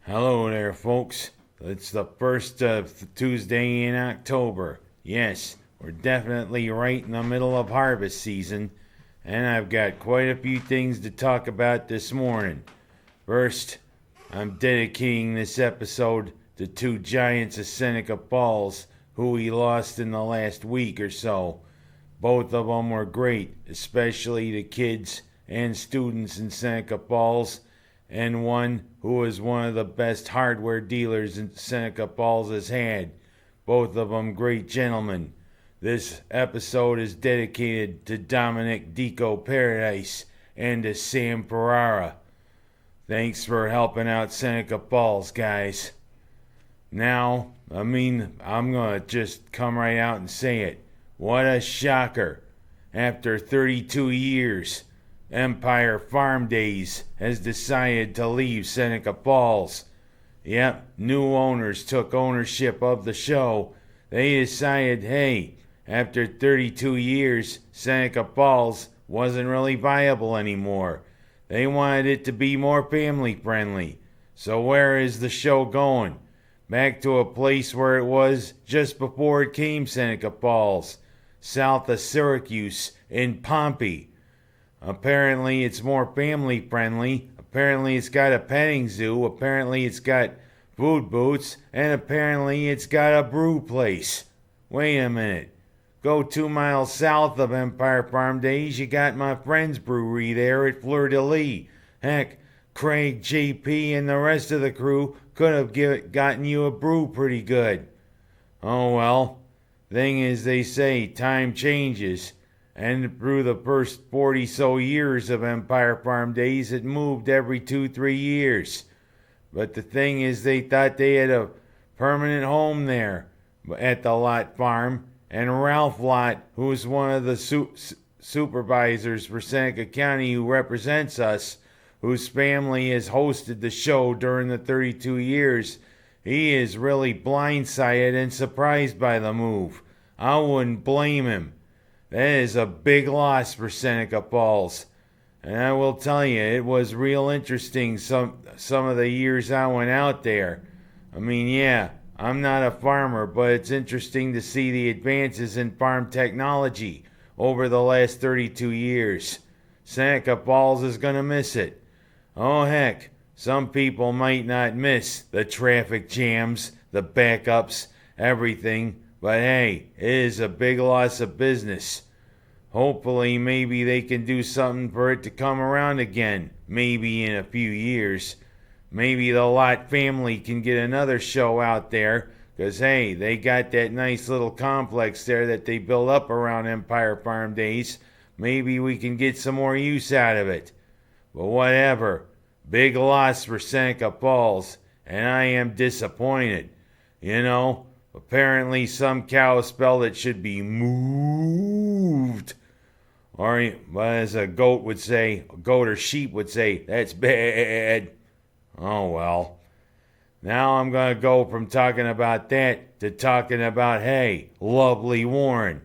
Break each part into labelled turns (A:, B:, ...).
A: Hello there, folks. It's the first Tuesday in October. Yes, we're definitely right in the middle of harvest season, and I've got quite a few things to talk about this morning. First, I'm dedicating this episode to two giants of Seneca Falls who we lost in the last week or so. Both of them were great, especially the kids and students in Seneca Falls, and one who was one of the best hardware dealers in Seneca Falls has had. Both of them great gentlemen. This episode is dedicated to Dominic Dico Paradise and to Sam Ferrara. Thanks for helping out Seneca Falls, guys. Now, I'm gonna just come right out and say it. What a shocker. After 32 years, Empire Farm Days has decided to leave Seneca Falls. Yep, new owners took ownership of the show. They decided, hey, after 32 years, Seneca Falls wasn't really viable anymore. They wanted it to be more family friendly. So where is the show going? Back to a place where it was just before it came Seneca Falls, south of Syracuse in Pompey. Apparently it's more family friendly. Apparently it's got a petting zoo. Apparently it's got food booths. And apparently it's got a brew place. Wait a minute. Go 2 miles south of Empire Farm Days, you got my friend's brewery there at Fleur de Lis. Heck, Craig, JP, and the rest of the crew could have gotten you a brew pretty good. Oh well. Thing is, they say time changes. And through the first 40 so years of Empire Farm Days, it moved every 2-3 years. But the thing is, they thought they had a permanent home there at the Lot Farm. And Ralph Lott, who's one of the supervisors for Seneca County who represents us, whose family has hosted the show during the 32 years, he is really blindsided and surprised by the move. I wouldn't blame him. That is a big loss for Seneca Falls. And I will tell you, it was real interesting some of the years I went out there. Yeah, I'm not a farmer, but it's interesting to see the advances in farm technology over the last 32 years. Seneca Falls is gonna miss it. Oh heck, some people might not miss the traffic jams, the backups, everything, but hey, it is a big loss of business. Hopefully, maybe they can do something for it to come around again, maybe in a few years. Maybe the Lott family can get another show out there, 'cause hey, they got that nice little complex there that they built up around Empire Farm Days. Maybe we can get some more use out of it. But whatever, big loss for Seneca Falls, and I am disappointed. Apparently some cow spelled it should be moved. Or, as a goat would say, a goat or sheep would say, that's bad. Oh well. Now I'm going to go from talking about that to talking about, hey, lovely Warren,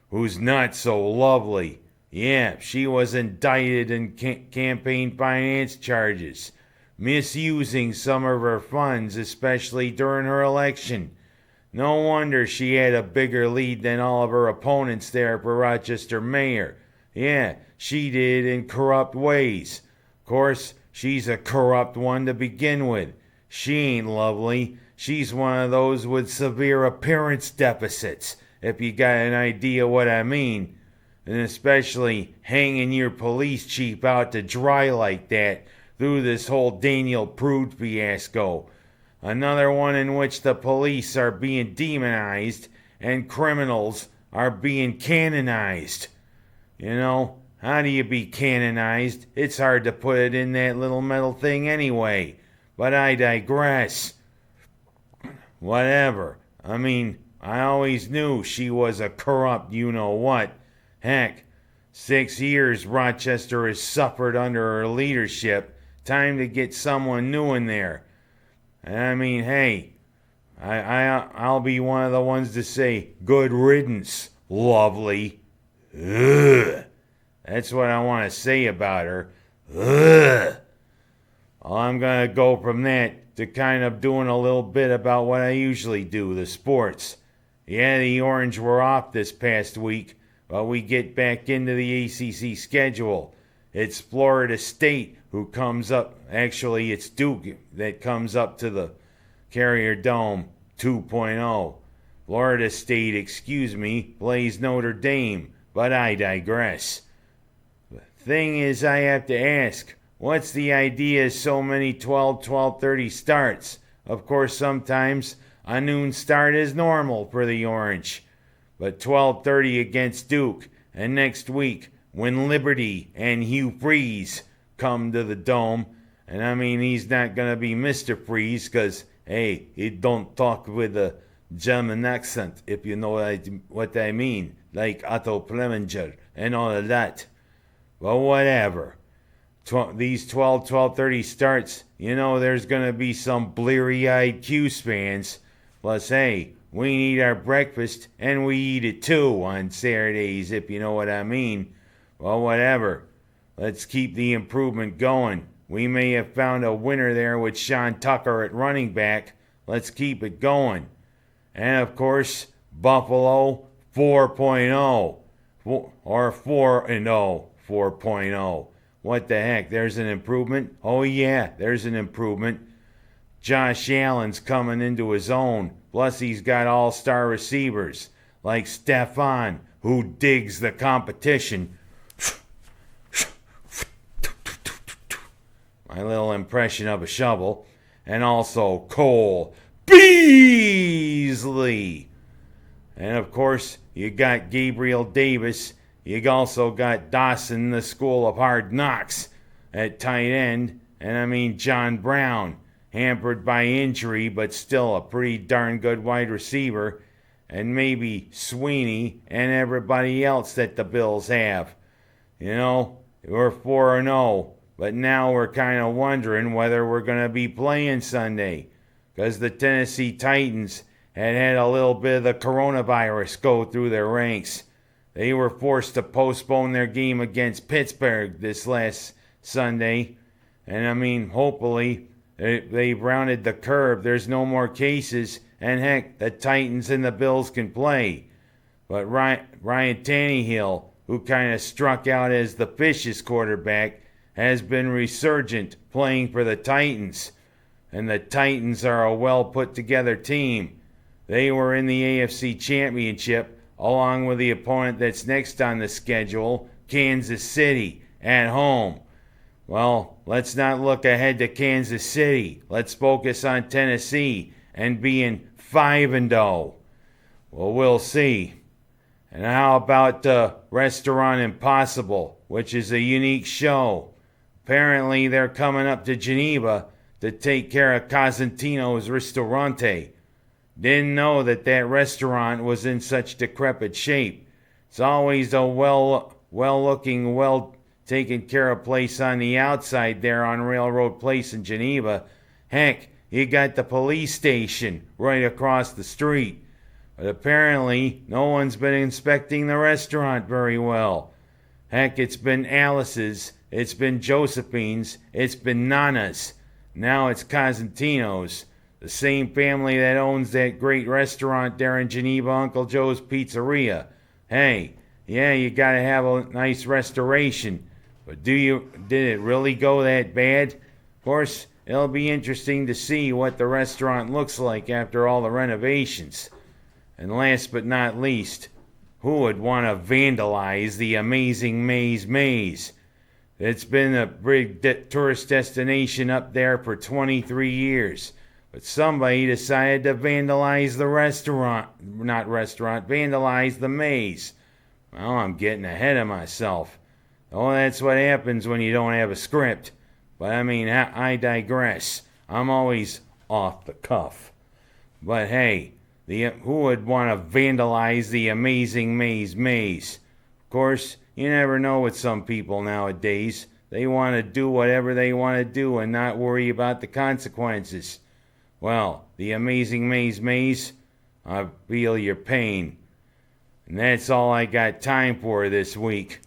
A: who's not so lovely. Yeah, she was indicted in campaign finance charges, misusing some of her funds, especially during her election. No wonder she had a bigger lead than all of her opponents there for Rochester mayor. Yeah, she did in corrupt ways. Of course, she's a corrupt one to begin with. She ain't lovely. She's one of those with severe appearance deficits, if you got an idea what I mean. And especially hanging your police chief out to dry like that through this whole Daniel Prude fiasco. Another one in which the police are being demonized and criminals are being canonized. How do you be canonized? It's hard to put it in that little metal thing anyway. But I digress. Whatever. I always knew she was a corrupt you-know-what. Heck, 6 years Rochester has suffered under her leadership. Time to get someone new in there. Hey, I'll be one of the ones to say, good riddance, lovely. Ugh. That's what I want to say about her. Ugh. Well, I'm going to go from that to kind of doing a little bit about what I usually do, the sports. Yeah, the Orange were off this past week, but we get back into the ACC schedule. It's Florida State who comes up. Actually, it's Duke that comes up to the Carrier Dome 2.0. Florida State, plays Notre Dame, but I digress. The thing is, I have to ask, what's the idea of so many 12:30 starts? Of course, sometimes a noon start is normal for the Orange. But 12:30 against Duke, and next week, when Liberty and Hugh Freeze come to the Dome, and I mean, he's not going to be Mr. Freeze, because, hey, he don't talk with a German accent, if you know what I mean, like Otto Preminger and all of that. Well, whatever. These 12:30 starts, there's going to be some bleary-eyed Cuse fans. Plus, hey, we need our breakfast, and we eat it too on Saturdays, if you know what I mean. Well, whatever. Let's keep the improvement going. We may have found a winner there with Sean Tucker at running back. Let's keep it going. And, of course, Buffalo 4.0. Or 4-0 4.0. What the heck? There's an improvement? Oh, yeah, there's an improvement. Josh Allen's coming into his own. Plus, he's got all-star receivers like Stefan, who digs the competition. My little impression of a shovel. And also Cole Beasley. And, of course, you got Gabriel Davis. You also got Dawson, the School of Hard Knocks, at tight end. And, I mean, John Brown, hampered by injury, but still a pretty darn good wide receiver. And maybe Sweeney and everybody else that the Bills have. We're 4-0, but now we're kind of wondering whether we're going to be playing Sunday. Because the Tennessee Titans had a little bit of the coronavirus go through their ranks. They were forced to postpone their game against Pittsburgh this last Sunday. And I mean, hopefully, they've rounded the curve. There's no more cases. And heck, the Titans and the Bills can play. But Ryan Tannehill, who kind of struck out as the Fishes quarterback, has been resurgent playing for the Titans. And the Titans are a well put together team. They were in the AFC Championship, along with the opponent that's next on the schedule, Kansas City, at home. Well, let's not look ahead to Kansas City. Let's focus on Tennessee and being 5-0. Well, we'll see. And how about Restaurant Impossible, which is a unique show? Apparently, they're coming up to Geneva to take care of Cosentino's Ristorante. Didn't know that restaurant was in such decrepit shape. It's always a well-looking, well-taken care of place on the outside there on Railroad Place in Geneva. Heck, you got the police station right across the street. But apparently, no one's been inspecting the restaurant very well. Heck, it's been Alice's, it's been Josephine's, it's been Nana's. Now it's Cosentino's. The same family that owns that great restaurant there in Geneva, Uncle Joe's Pizzeria. Hey, yeah, you gotta have a nice restoration. But did it really go that bad? Of course, it'll be interesting to see what the restaurant looks like after all the renovations. And last but not least, who would want to vandalize the Amazing Maize Maze? It's been a big tourist destination up there for 23 years. But somebody decided to vandalize vandalize the maze. Well, I'm getting ahead of myself. Oh, that's what happens when you don't have a script. But I mean, I digress. I'm always off the cuff. But hey, who would want to vandalize the Amazing Maize Maze? Of course, you never know with some people nowadays. They want to do whatever they want to do and not worry about the consequences. Well, the Amazing Maize Maze, I feel your pain. And that's all I got time for this week.